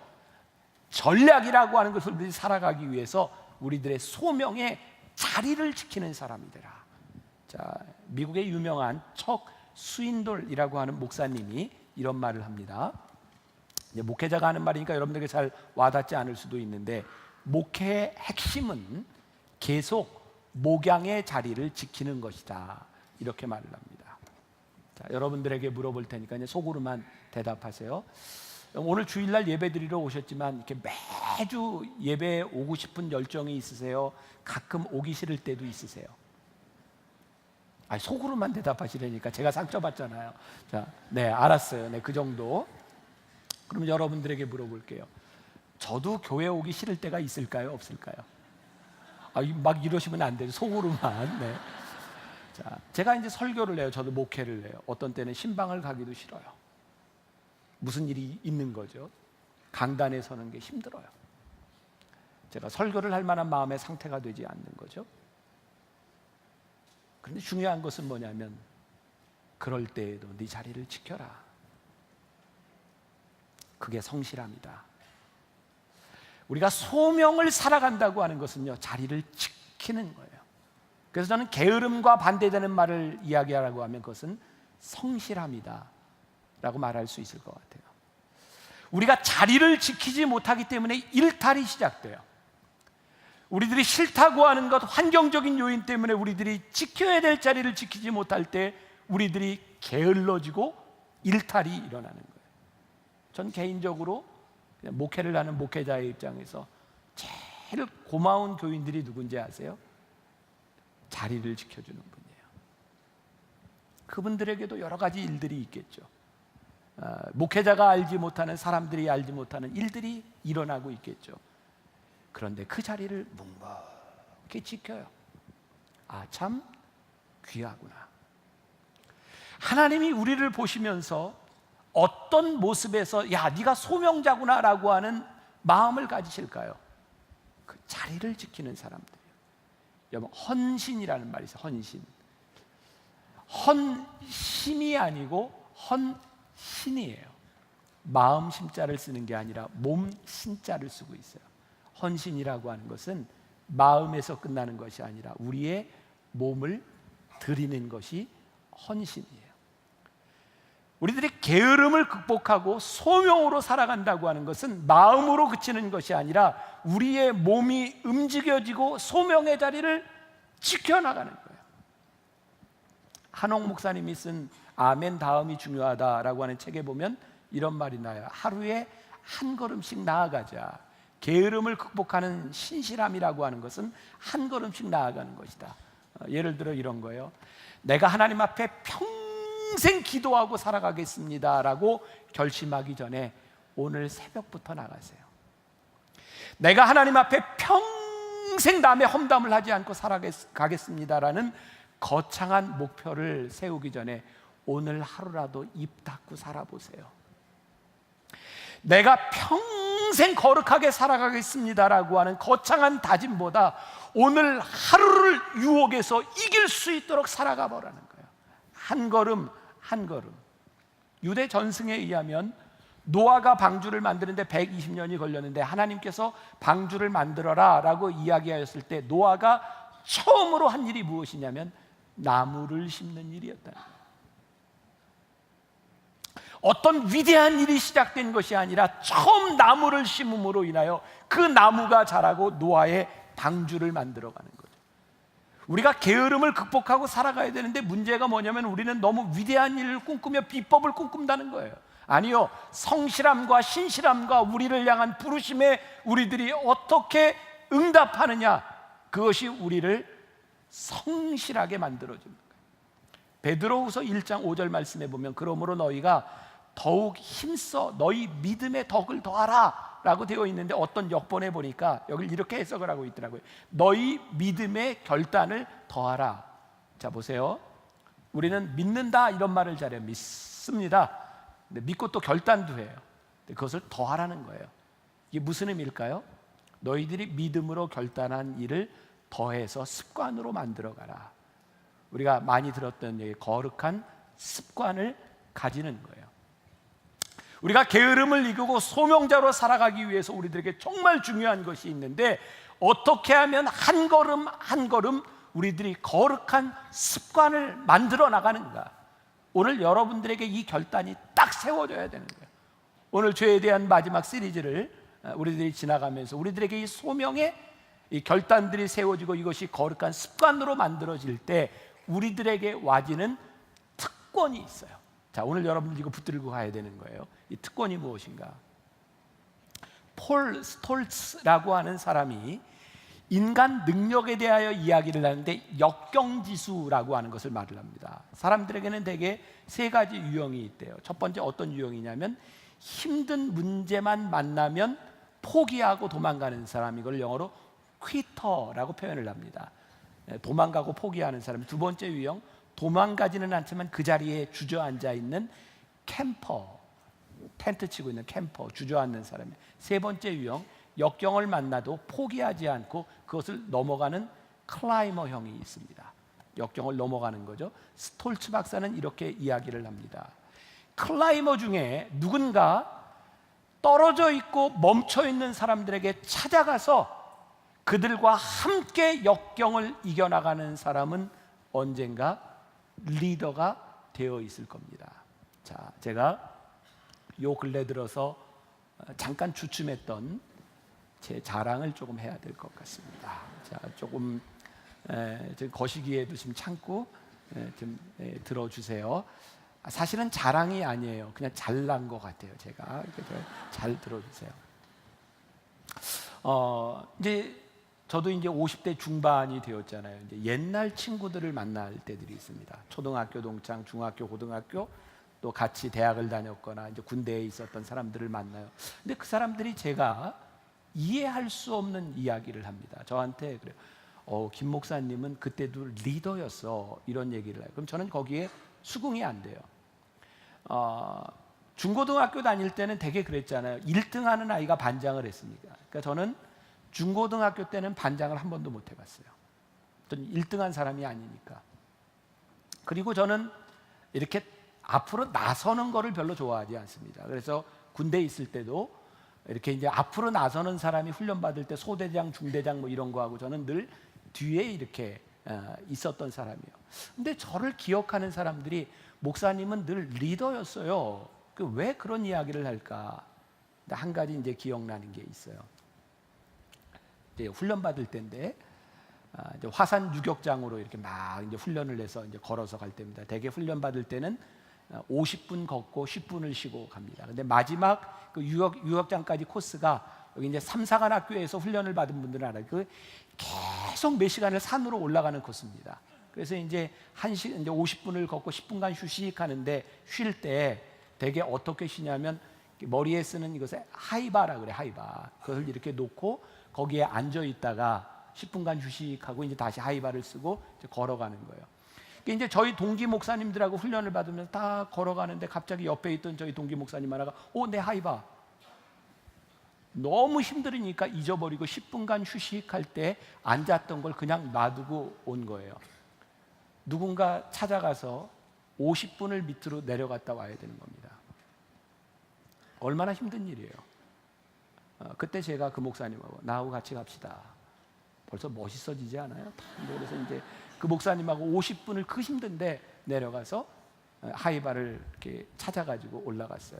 전략이라고 하는 것을 우리들이 살아가기 위해서 우리들의 소명의 자리를 지키는 사람이 되라. 자, 미국의 유명한 척 스윈돌이라고 하는 목사님이 이런 말을 합니다. 이제 목회자가 하는 말이니까 여러분들에게 잘 와닿지 않을 수도 있는데, 목회의 핵심은 계속 목양의 자리를 지키는 것이다, 이렇게 말을 합니다. 자, 여러분들에게 물어볼 테니까 이제 속으로만 대답하세요. 오늘 주일날 예배 드리러 오셨지만 이렇게 매주 예배에 오고 싶은 열정이 있으세요? 가끔 오기 싫을 때도 있으세요? 속으로만 대답하시려니까 제가 상처받잖아요. 자, 네, 알았어요. 네, 그 정도. 그럼 여러분들에게 물어볼게요. 저도 교회 오기 싫을 때가 있을까요? 없을까요? 막 이러시면 안 돼요. 속으로만. 네. 자, 제가 이제 설교를 해요. 저도 목회를 해요. 어떤 때는 신방을 가기도 싫어요. 무슨 일이 있는 거죠. 강단에 서는 게 힘들어요. 제가 설교를 할 만한 마음의 상태가 되지 않는 거죠. 그런데 중요한 것은 뭐냐면, 그럴 때에도 네 자리를 지켜라. 그게 성실함이다. 우리가 소명을 살아간다고 하는 것은요, 자리를 지키는 거예요. 그래서 저는 게으름과 반대되는 말을 이야기하라고 하면 그것은 성실함이다 라고 말할 수 있을 것 같아요. 우리가 자리를 지키지 못하기 때문에 일탈이 시작돼요. 우리들이 싫다고 하는 것, 환경적인 요인 때문에 우리들이 지켜야 될 자리를 지키지 못할 때 우리들이 게을러지고 일탈이 일어나는 거예요. 전 개인적으로 목회를 하는 목회자의 입장에서 제일 고마운 교인들이 누군지 아세요? 자리를 지켜주는 분이에요. 그분들에게도 여러 가지 일들이 있겠죠. 목회자가 알지 못하는, 사람들이 알지 못하는 일들이 일어나고 있겠죠. 그런데 그 자리를 묵묵히 지켜요. 참 귀하구나. 하나님이 우리를 보시면서 어떤 모습에서 야, 네가 소명자구나 라고 하는 마음을 가지실까요? 그 자리를 지키는 사람들이에요. 여러분, 헌신이라는 말이 있어요. 헌신. 헌심이 아니고 헌신이에요. 마음 심자를 쓰는 게 아니라 몸 신자를 쓰고 있어요. 헌신이라고 하는 것은 마음에서 끝나는 것이 아니라 우리의 몸을 드리는 것이 헌신이에요. 우리들이 게으름을 극복하고 소명으로 살아간다고 하는 것은 마음으로 그치는 것이 아니라 우리의 몸이 움직여지고 소명의 자리를 지켜나가는 거예요. 한옥 목사님이 쓴 아멘 다음이 중요하다라고 하는 책에 보면 이런 말이 나요. 하루에 한 걸음씩 나아가자. 게으름을 극복하는 신실함이라고 하는 것은 한 걸음씩 나아가는 것이다. 예를 들어 이런 거예요. 내가 하나님 앞에 평생 기도하고 살아가겠습니다 라고 결심하기 전에 오늘 새벽부터 나가세요. 내가 하나님 앞에 평생 남의 험담을 하지 않고 살아가겠습니다라는 거창한 목표를 세우기 전에 오늘 하루라도 입 닫고 살아보세요. 내가 평생 거룩하게 살아가겠습니다라고 하는 거창한 다짐보다 오늘 하루를 유혹에서 이길 수 있도록 살아가 보라는 거예요. 한 걸음 한 걸음. 유대 전승에 의하면 노아가 방주를 만드는데 120년이 걸렸는데 하나님께서 방주를 만들어라 라고 이야기하였을 때 노아가 처음으로 한 일이 무엇이냐면 나무를 심는 일이었다는 거예요. 어떤 위대한 일이 시작된 것이 아니라 처음 나무를 심음으로 인하여 그 나무가 자라고 노아의 방주를 만들어가는 거죠. 우리가 게으름을 극복하고 살아가야 되는데 문제가 뭐냐면 우리는 너무 위대한 일을 꿈꾸며 비법을 꿈꾼다는 거예요. 아니요, 성실함과 신실함과 우리를 향한 부르심에 우리들이 어떻게 응답하느냐, 그것이 우리를 성실하게 만들어줍니다. 베드로후서 1장 5절 말씀에 보면 그러므로 너희가 더욱 힘써 너희 믿음의 덕을 더하라 라고 되어 있는데 어떤 역본에 보니까 여기 이렇게 해석을 하고 있더라고요. 너희 믿음의 결단을 더하라. 자, 보세요. 우리는 믿는다 이런 말을 잘해요. 믿습니다. 근데 믿고 또 결단도 해요. 근데 그것을 더 하라는 거예요. 이게 무슨 의미일까요? 너희들이 믿음으로 결단한 일을 더해서 습관으로 만들어가라. 우리가 많이 들었던 얘기, 거룩한 습관을 가지는 거예요. 우리가 게으름을 이기고 소명자로 살아가기 위해서 우리들에게 정말 중요한 것이 있는데, 어떻게 하면 한 걸음 한 걸음 우리들이 거룩한 습관을 만들어 나가는가. 오늘 여러분들에게 이 결단이 딱 세워져야 되는 거예요. 오늘 죄에 대한 마지막 시리즈를 우리들이 지나가면서 우리들에게 이 소명의 이 결단들이 세워지고 이것이 거룩한 습관으로 만들어질 때 우리들에게 와지는 특권이 있어요. 자, 오늘 여러분들 이거 붙들고 가야 되는 거예요. 이 특권이 무엇인가? 폴 스톨츠라고 하는 사람이 인간 능력에 대하여 이야기를 하는데 역경지수라고 하는 것을 말을 합니다. 사람들에게는 대개 세 가지 유형이 있대요. 첫 번째 어떤 유형이냐면 힘든 문제만 만나면 포기하고 도망가는 사람, 이걸 영어로 퀴터라고 표현을 합니다. 도망가고 포기하는 사람. 두 번째 유형, 도망가지는 않지만 그 자리에 주저앉아 있는 캠퍼, 텐트 치고 있는 캠퍼, 주저앉는 사람이에요. 세 번째 유형, 역경을 만나도 포기하지 않고 그것을 넘어가는 클라이머형이 있습니다. 역경을 넘어가는 거죠. 스톨츠 박사는 이렇게 이야기를 합니다. 클라이머 중에 누군가 떨어져 있고 멈춰 있는 사람들에게 찾아가서 그들과 함께 역경을 이겨나가는 사람은 언젠가 리더가 되어 있을 겁니다. 자, 제가 요 근래 들어서 잠깐 주춤했던 제 자랑을 조금 해야 될 것 같습니다. 자, 조금 거시기에도 좀 참고 좀 들어주세요. 사실은 자랑이 아니에요. 그냥 잘난 것 같아요. 제가 잘 들어주세요. 이제 저도 이제 50대 중반이 되었잖아요. 이제 옛날 친구들을 만날 때들이 있습니다. 초등학교 동창, 중학교, 고등학교, 또 같이 대학을 다녔거나 이제 군대에 있었던 사람들을 만나요. 근데 그 사람들이 제가 이해할 수 없는 이야기를 합니다. 저한테 그래요. 김 목사님은 그때도 리더였어. 이런 얘기를 해요. 그럼 저는 거기에 수긍이 안 돼요. 중고등학교 다닐 때는 되게 그랬잖아요. 1등 하는 아이가 반장을 했습니다. 그러니까 저는 중고등학교 때는 반장을 한 번도 못 해봤어요. 저는 1등한 사람이 아니니까. 그리고 저는 이렇게 앞으로 나서는 거를 별로 좋아하지 않습니다. 그래서 군대에 있을 때도 이렇게 이제 앞으로 나서는 사람이 훈련 받을 때 소대장, 중대장 뭐 이런 거 하고 저는 늘 뒤에 이렇게 있었던 사람이에요. 근데 저를 기억하는 사람들이 목사님은 늘 리더였어요. 왜 그런 이야기를 할까? 근데 한 가지 이제 기억나는 게 있어요. 이제 훈련 받을 때인데 이제 화산 유격장으로 이렇게 막 이제 훈련을 해서 이제 걸어서 갈 때입니다. 대개 훈련 받을 때는 50분 걷고 10분을 쉬고 갑니다. 근데 마지막 그 유격장까지 코스가 여기 이제 삼사관 학교에서 훈련을 받은 분들은 알아요. 그 계속 몇 시간을 산으로 올라가는 코스입니다. 그래서 이제 이제 50분을 걷고 10분간 휴식하는데 쉴 때 되게 어떻게 쉬냐면 머리에 쓰는 이것에 하이바라 그래, 하이바. 그것을 이렇게 놓고 거기에 앉아 있다가 10분간 휴식하고 이제 다시 하이바를 쓰고 이제 걸어가는 거예요. 이제 저희 동기 목사님들하고 훈련을 받으면서 다 걸어가는데 갑자기 옆에 있던 저희 동기 목사님 하나가 내 하이바. 너무 힘들으니까 잊어버리고 10분간 휴식할 때 앉았던 걸 그냥 놔두고 온 거예요. 누군가 찾아가서 50분을 밑으로 내려갔다 와야 되는 겁니다. 얼마나 힘든 일이에요. 그때 제가 그 목사님하고 나하고 같이 갑시다. 벌써 멋있어지지 않아요? 그래서 이제 그 목사님하고 50분을 그 힘든데 내려가서 하이바를 이렇게 찾아가지고 올라갔어요.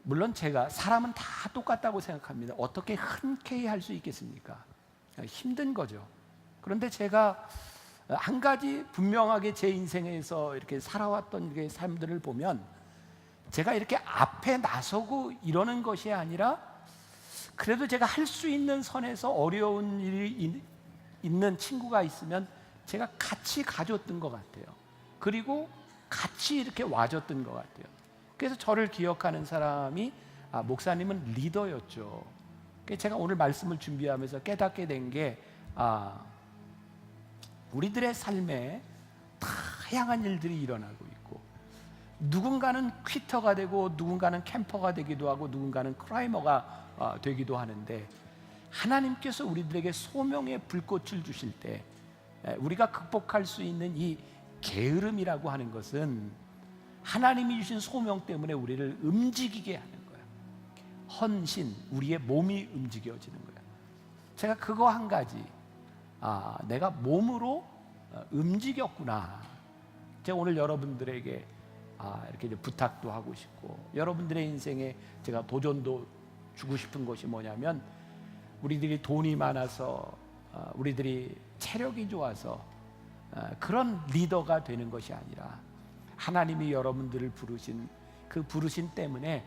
물론 제가 사람은 다 똑같다고 생각합니다. 어떻게 흔쾌히 할 수 있겠습니까? 힘든 거죠. 그런데 제가 한 가지 분명하게 제 인생에서 이렇게 살아왔던 삶들을 보면 제가 이렇게 앞에 나서고 이러는 것이 아니라 그래도 제가 할 수 있는 선에서 어려운 일이 있는 친구가 있으면 제가 같이 가줬던 것 같아요. 그리고 같이 이렇게 와줬던 것 같아요. 그래서 저를 기억하는 사람이 목사님은 리더였죠. 제가 오늘 말씀을 준비하면서 깨닫게 된 게 우리들의 삶에 다양한 일들이 일어나고 있고 누군가는 퀴터가 되고 누군가는 캠퍼가 되기도 하고 누군가는 크라이머가 되기도 하는데, 하나님께서 우리들에게 소명의 불꽃을 주실 때 우리가 극복할 수 있는 이 게으름이라고 하는 것은 하나님이 주신 소명 때문에 우리를 움직이게 하는 거예요. 헌신, 우리의 몸이 움직여지는 거예요. 제가 그거 한 가지, 내가 몸으로 움직였구나. 제가 오늘 여러분들에게 이렇게 이제 부탁도 하고 싶고, 여러분들의 인생에 제가 도전도 주고 싶은 것이 뭐냐면, 우리들이 돈이 많아서, 우리들이 체력이 좋아서 그런 리더가 되는 것이 아니라, 하나님이 여러분들을 부르신 그 부르심 때문에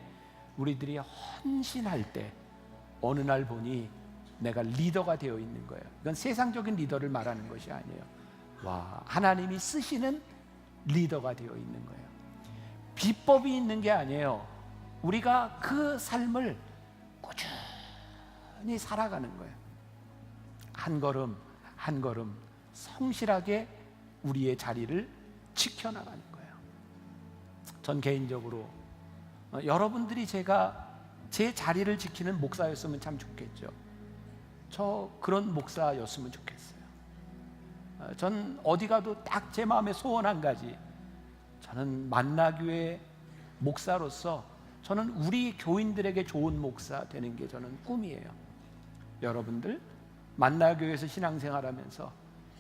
우리들이 헌신할 때 어느 날 보니 내가 리더가 되어 있는 거예요. 이건 세상적인 리더를 말하는 것이 아니에요. 하나님이 쓰시는 리더가 되어 있는 거예요. 비법이 있는 게 아니에요. 우리가 그 삶을 꾸준히 살아가는 거예요. 한 걸음 한 걸음 성실하게 우리의 자리를 지켜나가는 거예요. 전 개인적으로 여러분들이 제 자리를 지키는 목사였으면 참 좋겠죠. 저 그런 목사였으면 좋겠어요. 전 어디 가도 딱 제 마음에 소원 한 가지, 저는 만나교회 목사로서 저는 우리 교인들에게 좋은 목사 되는 게 저는 꿈이에요. 여러분들 만나교회에서 신앙생활하면서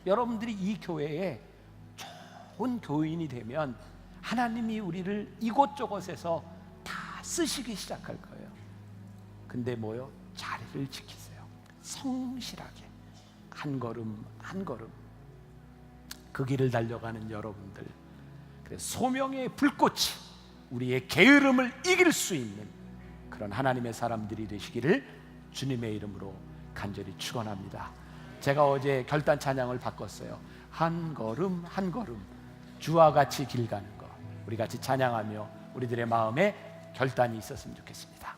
여러분들이 이 교회에 좋은 교인이 되면 하나님이 우리를 이곳저곳에서 다 쓰시기 시작할 거예요. 근데 뭐요? 자리를 지키세요. 성실하게 한 걸음 한 걸음 그 길을 달려가는 여러분들, 그래서 소명의 불꽃이 우리의 게으름을 이길 수 있는 그런 하나님의 사람들이 되시기를 주님의 이름으로 간절히 축원합니다. 제가 어제 결단 찬양을 바꿨어요. 한 걸음 한 걸음 주와 같이 길 가는 것, 우리 같이 찬양하며 우리들의 마음에 결단이 있었으면 좋겠습니다.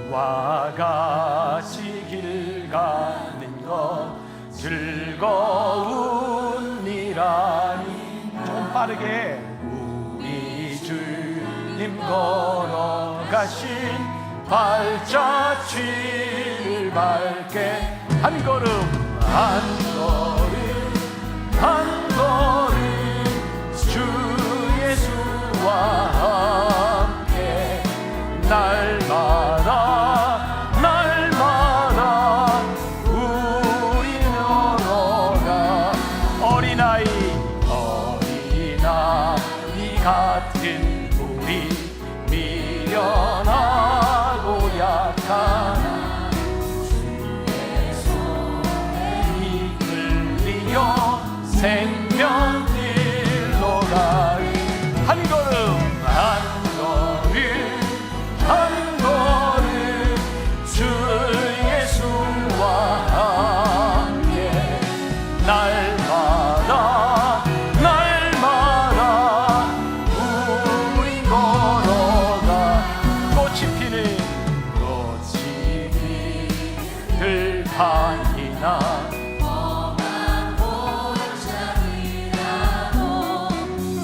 주와 같이 길 가는 것 즐거운 일아니. 좀 빠르게. 우리 주님 걸어가신 발자취를 밟게 한 걸음 한 걸음 한 걸음 주 예수와 함께 날마다 날마다 우리 걸어가 어린아이 같은 우리 미련하고 약한 주의 손에 이끌리어 생명길로 가리. 한 걸음 한 걸음 한 걸음 주 예수와 함께 날마다 날마다 우리 걸어가. 꽃이 피는 들판이나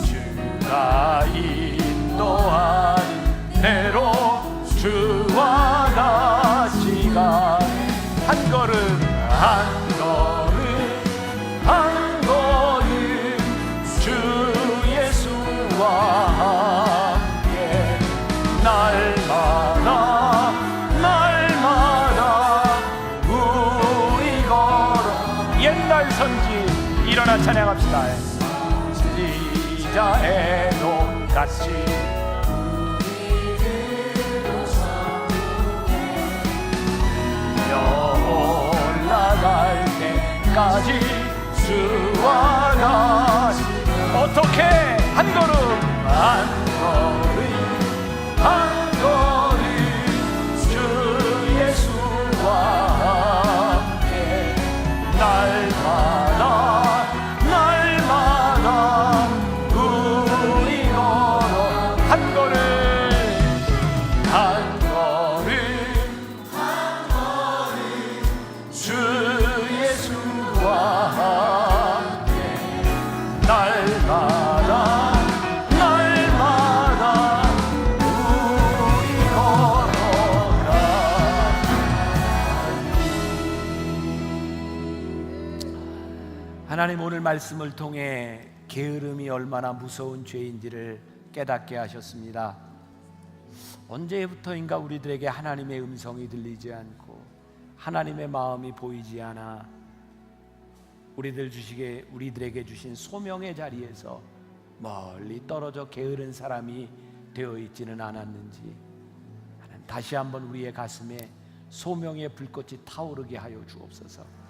주가 인도하는 대로 주와 같이 가. 한 걸음 한 걸음 한 걸음 주 예수와 함께 날마다 날마다 우리 걸어. 옛날 선지 일어나 찬양합시다. 지자의 녹같이 올라갈 때까지 주와 같이. 어떻게 한 걸음 한 걸음 한 걸음 주 예수와 함께 날마다 날마다 우리 걸어. 한 걸음 한 걸음 하나님, 오늘 말씀을 통해 게으름이 얼마나 무서운 죄인지를 깨닫게 하셨습니다. 언제부터인가 우리들에게 하나님의 음성이 들리지 않고 하나님의 마음이 보이지 않아 우리들에게 주신 소명의 자리에서 멀리 떨어져 게으른 사람이 되어 있지는 않았는지, 하나님 다시 한번 우리의 가슴에 소명의 불꽃이 타오르게 하여 주옵소서.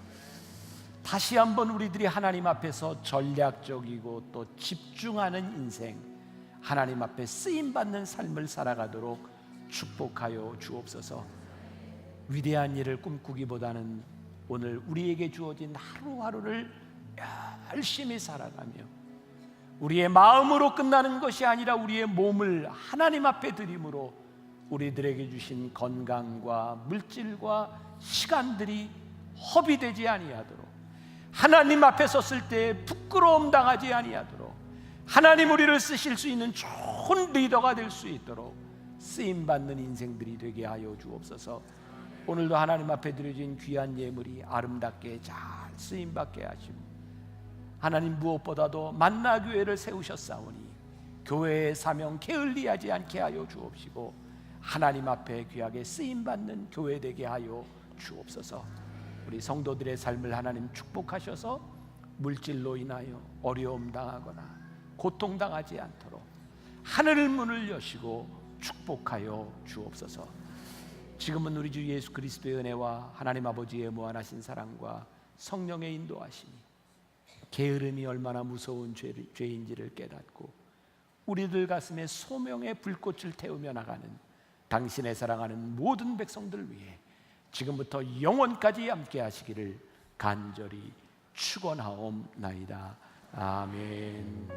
다시 한번 우리들이 하나님 앞에서 전략적이고 또 집중하는 인생, 하나님 앞에 쓰임받는 삶을 살아가도록 축복하여 주옵소서. 위대한 일을 꿈꾸기보다는 오늘 우리에게 주어진 하루하루를 열심히 살아가며 우리의 마음으로 끝나는 것이 아니라 우리의 몸을 하나님 앞에 드림으로 우리들에게 주신 건강과 물질과 시간들이 허비되지 아니하도록, 하나님 앞에 섰을 때 부끄러움 당하지 아니하도록, 하나님 우리를 쓰실 수 있는 좋은 리더가 될 수 있도록 쓰임받는 인생들이 되게 하여 주옵소서. 오늘도 하나님 앞에 드려진 귀한 예물이 아름답게 잘 쓰임받게 하시고, 하나님 무엇보다도 만나 교회를 세우셨사오니 교회의 사명 게을리하지 않게 하여 주옵시고 하나님 앞에 귀하게 쓰임받는 교회 되게 하여 주옵소서. 우리 성도들의 삶을 하나님 축복하셔서 물질로 인하여 어려움 당하거나 고통당하지 않도록 하늘 문을 여시고 축복하여 주옵소서. 지금은 우리 주 예수 그리스도의 은혜와 하나님 아버지의 무한하신 사랑과 성령의 인도하심이 게으름이 얼마나 무서운 죄인지를 깨닫고 우리들 가슴에 소명의 불꽃을 태우며 나가는 당신의 사랑하는 모든 백성들 위해 지금부터 영원까지 함께 하시기를 간절히 축원하옵나이다. 아멘.